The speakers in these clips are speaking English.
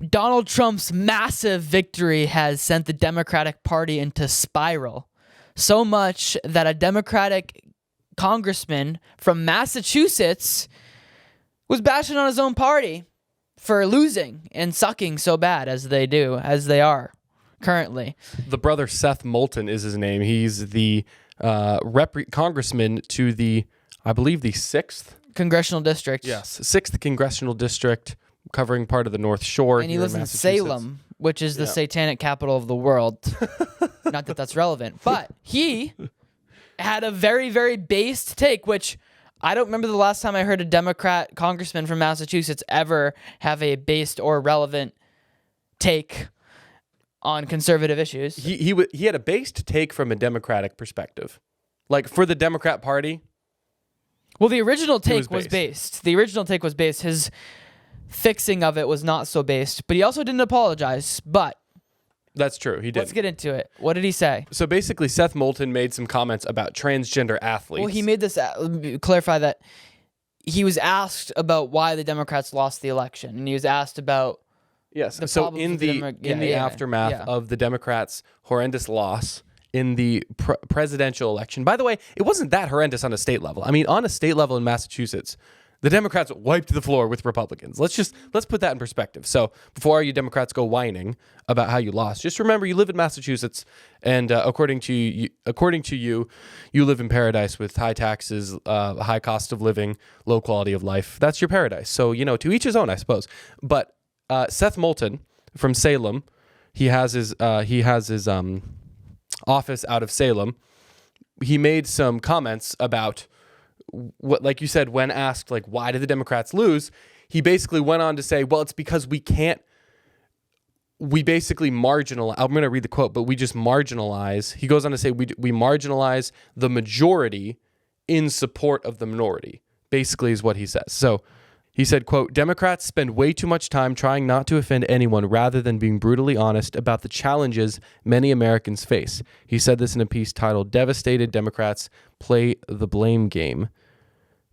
Donald Trump's massive victory has sent the Democratic Party into spiral, so much that a Democratic congressman from Massachusetts was bashing on his own party for losing and sucking so bad as they are currently. The brother Seth Moulton is his name. He's the congressman to the, I believe, the 6th congressional district. Yes, 6th congressional district, covering part of the North Shore. And he lives in Salem, which is the satanic capital of the world. Not that that's relevant, but he had a very, very based take, which I don't remember the last time I heard a Democrat congressman from Massachusetts ever have a based or relevant take on conservative issues. He had a based take from a Democratic perspective. Like, for the Democrat Party. Well, the original take was based. The original take was based. His fixing of it was not so based, but he also didn't apologize. But that's true. He did. Let's get into it. What did he say? So basically, Seth Moulton made some comments about transgender athletes. Well, he made this clarify that he was asked about why the Democrats lost the election, and he was asked about so in the aftermath of the Democrats' horrendous loss in the presidential election. By the way, it wasn't that horrendous on a state level. I mean, on a state level in Massachusetts, the Democrats wiped the floor with Republicans. Let's put that in perspective. So before you Democrats go whining about how you lost, just remember you live in Massachusetts, and according to you, you live in paradise with high taxes, high cost of living, low quality of life. That's your paradise. So to each his own, I suppose. But Seth Moulton from Salem, he has his office out of Salem. He made some comments about what, like you said, when asked, like, why did the Democrats lose? He basically went on to say, well, it's because we basically marginalize. I'm going to read the quote, but we just marginalize. He goes on to say, we marginalize the majority in support of the minority, basically is what he says. So he said, quote, Democrats spend way too much time trying not to offend anyone rather than being brutally honest about the challenges many Americans face. He said this in a piece titled, Devastated Democrats Play the Blame Game.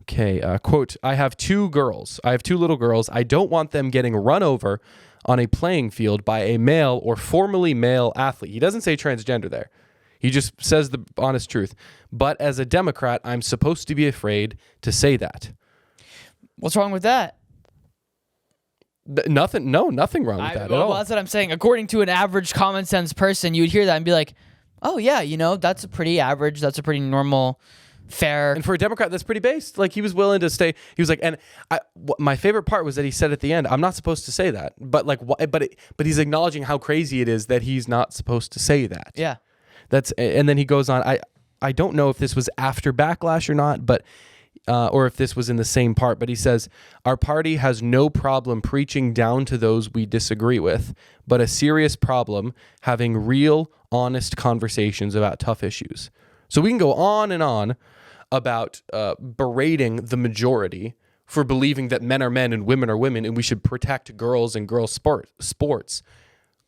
Okay, quote, I have two little girls. I don't want them getting run over on a playing field by a male or formerly male athlete. He doesn't say transgender there. He just says the honest truth. But as a Democrat, I'm supposed to be afraid to say that. What's wrong with that? Nothing wrong with that at all. Well, that's what I'm saying. According to an average common sense person, you would hear that and be like, oh, yeah, that's a pretty average. That's a pretty normal, fair. And for a Democrat, that's pretty based. Like, he was willing to stay. He was like, my favorite part was that he said at the end, I'm not supposed to say that. But but he's acknowledging how crazy it is that he's not supposed to say that. Yeah. And then he goes on, I don't know if this was after backlash or not, but or if this was in the same part, but he says, our party has no problem preaching down to those we disagree with, but a serious problem having real, honest conversations about tough issues. So we can go on and on about berating the majority for believing that men are men and women are women, and we should protect girls and girls' sports.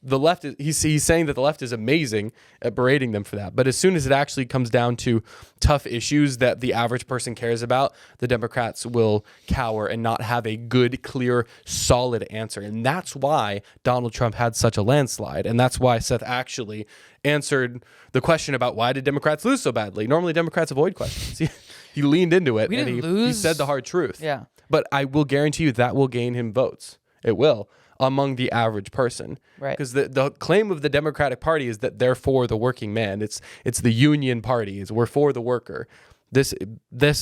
The left he's saying that the left is amazing at berating them for that. But as soon as it actually comes down to tough issues that the average person cares about, the Democrats will cower and not have a good, clear, solid answer. And that's why Donald Trump had such a landslide. And that's why Seth actually answered the question about why did Democrats lose so badly. Normally Democrats avoid questions. He leaned into it and he said the hard truth. Yeah. But I will guarantee you that will gain him votes. It will. Among the average person. Right. Because the claim of the Democratic Party is that they're for the working man. It's the union party. We're for the worker. This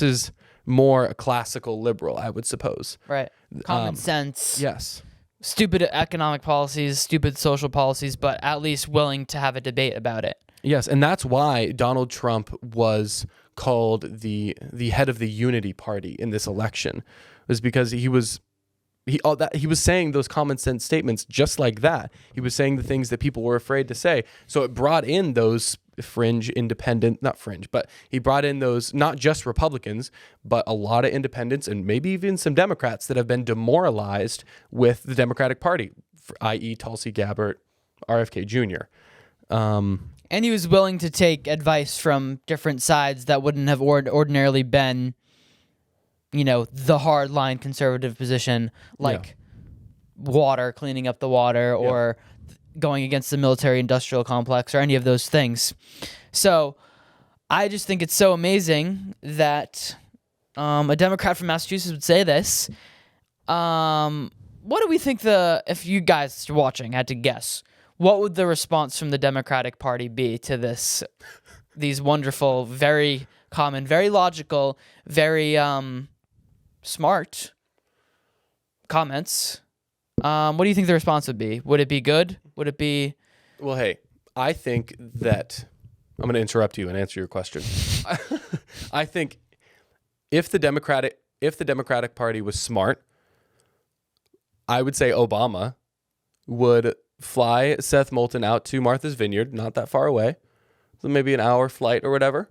is more a classical liberal, I would suppose. Right. Common sense. Yes. Stupid economic policies, stupid social policies, but at least willing to have a debate about it. Yes, and that's why Donald Trump was called the head of the unity party in this election. Was because he was saying those common sense statements just like that. He was saying the things that people were afraid to say. So it brought in those he brought in those not just Republicans, but a lot of independents and maybe even some Democrats that have been demoralized with the Democratic Party, i.e. Tulsi Gabbard, RFK Jr. And he was willing to take advice from different sides that wouldn't have ordinarily been the hardline conservative position, like water, cleaning up the water, or going against the military-industrial complex, or any of those things. So I just think it's so amazing that a Democrat from Massachusetts would say this. What do we think if you guys watching had to guess, what would the response from the Democratic Party be to these wonderful, very common, very logical, very smart comments? What do you think the response would be? Would it be good? Would it be... Well, hey, I think that... I'm going to interrupt you and answer your question. I think if the Democratic Party was smart, I would say Obama would fly Seth Moulton out to Martha's Vineyard, not that far away, so maybe an hour flight or whatever,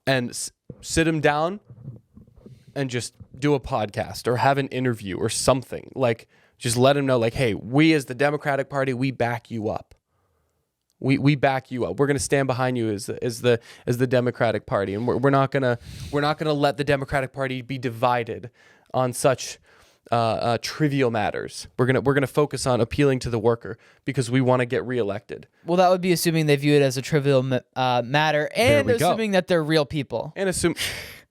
and sit him down and just do a podcast or have an interview or something. Like, just let him know, like, hey, we as the Democratic Party, we back you up. We back you up. We're gonna stand behind you as the Democratic Party, and we're not gonna let the Democratic Party be divided on such trivial matters. We're gonna focus on appealing to the worker because we want to get reelected. Well, that would be assuming they view it as a trivial matter, and assuming that they're real people. And assume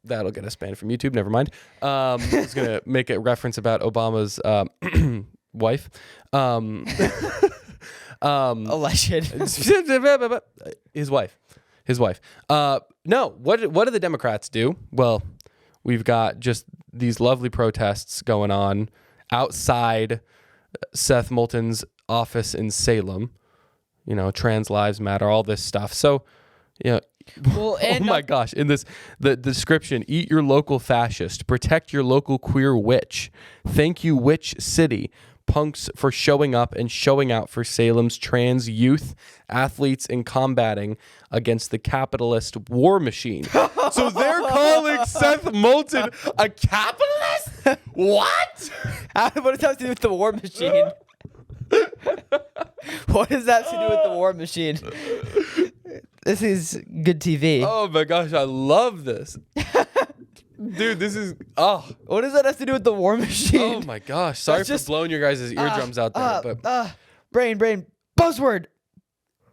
that'll get us banned from YouTube. Never mind. I was gonna make a reference about Obama's wife. Alleged. His wife. No. What do the Democrats do? Well, we've got just these lovely protests going on outside Seth Moulton's office in Salem. You know, trans lives matter, all this stuff. So, you know, well, and oh my gosh, in the description, eat your local fascist, protect your local queer witch. Thank you, Witch City. Punks for showing up and showing out for Salem's trans youth, athletes, and combating against the capitalist war machine. So they're calling Seth Moulton a capitalist? What? What does that have to do with the war machine? What does that have to do with the war machine? This is good TV. Oh my gosh, I love this. Dude, this is... What does that have to do with the war machine? Oh my gosh. Sorry for blowing your guys' eardrums out there. But brain. Buzzword.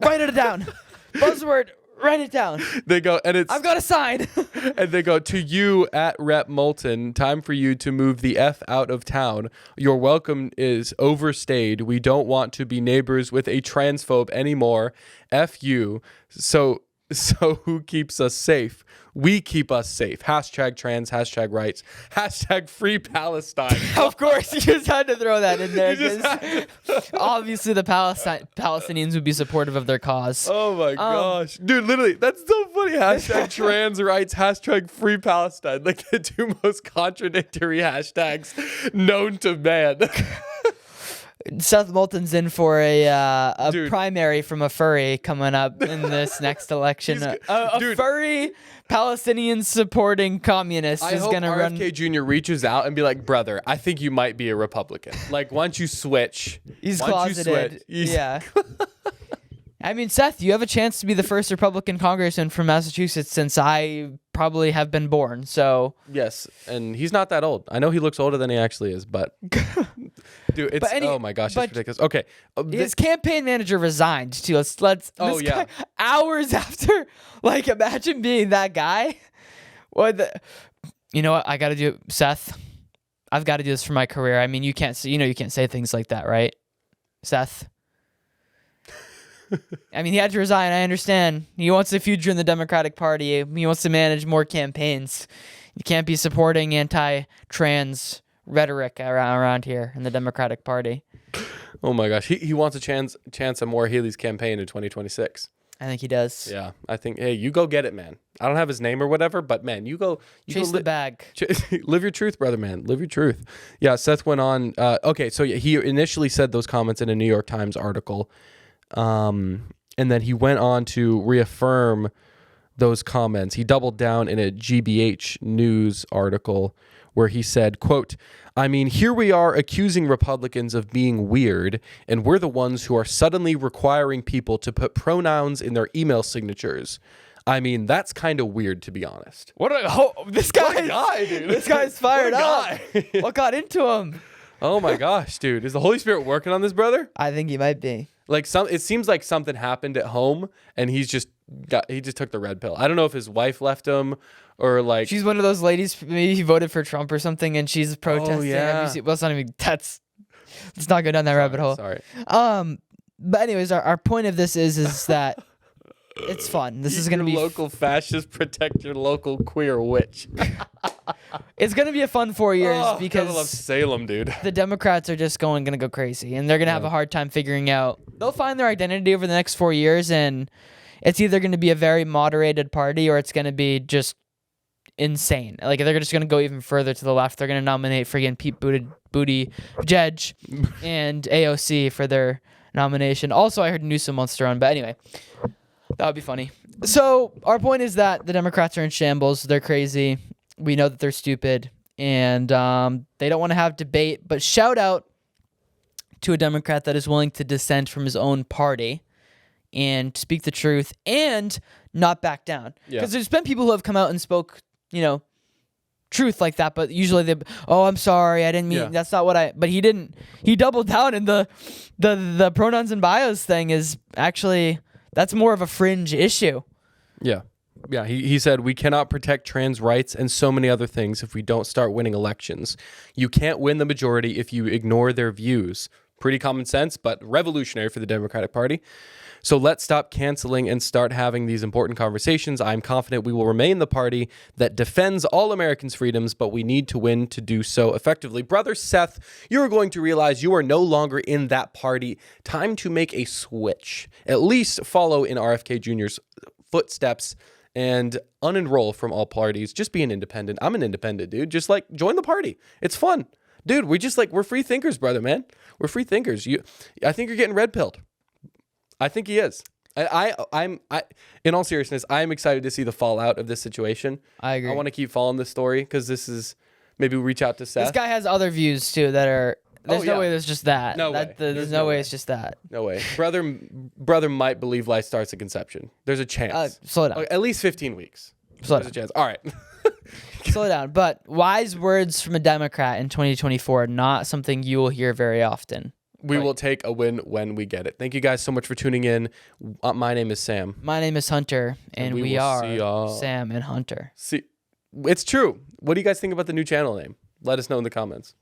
Write it down. Buzzword. Write it down. They go, and it's... I've got a sign. And they go, to you at Rep Moulton, time for you to move the F out of town. Your welcome is overstayed. We don't want to be neighbors with a transphobe anymore. F you. So who keeps us safe? We keep us safe. Hashtag trans, hashtag rights, hashtag free Palestine. Of course, you just had to throw that in there. Obviously, the Palestinians would be supportive of their cause. Oh my gosh. Dude, literally, that's so funny. Hashtag trans rights, hashtag free Palestine. Like the two most contradictory hashtags known to man. Seth Moulton's in for a primary from a furry coming up in this next election. A furry Palestinian supporting communist is going to run. RFK Jr. reaches out and be like, brother, I think you might be a Republican. Like, once you switch. He's closeted. Yeah. I mean, Seth, you have a chance to be the first Republican congressman from Massachusetts since I probably have been born. So yes, and he's not that old. I know he looks older than he actually is, but dude, it's oh my gosh, it's ridiculous. Okay, his campaign manager resigned too. Let's guy, hours after. Like, imagine being that guy. You know what? I got to do, Seth. I've got to do this for my career. I mean, you can't say things like that, right, Seth? I mean, he had to resign. I understand. He wants a future in the Democratic Party. He wants to manage more campaigns. You can't be supporting anti-trans rhetoric around here in the Democratic Party. Oh my gosh, he wants a chance at Maura Healey's campaign in 2026. I think he does. Yeah, I think. Hey, you go get it, man. I don't have his name or whatever, but man, you go chase the bag. Live your truth, brother, man. Live your truth. Yeah, Seth went on. Okay, so he initially said those comments in a New York Times article. And then he went on to reaffirm those comments. He doubled down in a GBH News article where he said, quote, I mean, here we are accusing Republicans of being weird, and we're the ones who are suddenly requiring people to put pronouns in their email signatures. I mean, that's kind of weird, to be honest. This guy, dude. This guy's fired up. What got into him? Oh my gosh, dude. Is the Holy Spirit working on this brother? I think he might be. Like it seems like something happened at home and he just took the red pill. I don't know if his wife left him or like She's one of those ladies, maybe he voted for Trump or something and she's protesting. Oh, yeah. Well, it's not even, let's not go down that rabbit hole. Sorry. But anyways, our point of this is that it's fun. This is going to be local fascist, protect your local queer witch. It's going to be a fun 4 years because I love Salem, dude. the Democrats are just going to go crazy and they're going to have a hard time figuring out. They'll find their identity over the next 4 years and it's either going to be a very moderated party or it's going to be just insane. Like they're just going to go even further to the left. They're going to nominate friggin' Pete Buttigieg and AOC for their nomination. Also, I heard Newsom wants to run, but anyway, that would be funny. So our point is that the Democrats are in shambles. They're crazy. We know that they're stupid, and they don't want to have debate. But shout out to a Democrat that is willing to dissent from his own party and speak the truth and not back down. Because there's been people who have come out and spoke, truth like that, but usually I'm sorry, I didn't mean that's not what but he didn't. He doubled down, and the pronouns and bios thing is actually that's more of a fringe issue. Yeah, he said, we cannot protect trans rights and so many other things if we don't start winning elections. You can't win the majority if you ignore their views. Pretty common sense, but revolutionary for the Democratic Party. So let's stop canceling and start having these important conversations. I'm confident we will remain the party that defends all Americans' freedoms, but we need to win to do so effectively. Brother Seth, you are going to realize you are no longer in that party. Time to make a switch. At least follow in RFK Jr.'s footsteps and unenroll from all parties. Just be an independent. I'm an independent, dude. Just join the party. It's fun. Dude, we're free thinkers, brother, man. We're free thinkers. I think you're getting red pilled. I think he is. I'm in all seriousness, I'm excited to see the fallout of this situation. I agree. I want to keep following this story because this is maybe we'll reach out to Seth. This guy has other views too that are. There's no way there's just that. No way. There's no way it's just that. No way. Brother might believe life starts at conception. There's a chance. Slow down. At least 15 weeks. Slow There's down. a chance. All right. Slow down. But wise words from a Democrat in 2024, not something you will hear very often. We will take a win when we get it. Thank you guys so much for tuning in. My name is Sam. My name is Hunter, and we are Sam and Hunter. See, it's true. What do you guys think about the new channel name? Let us know in the comments.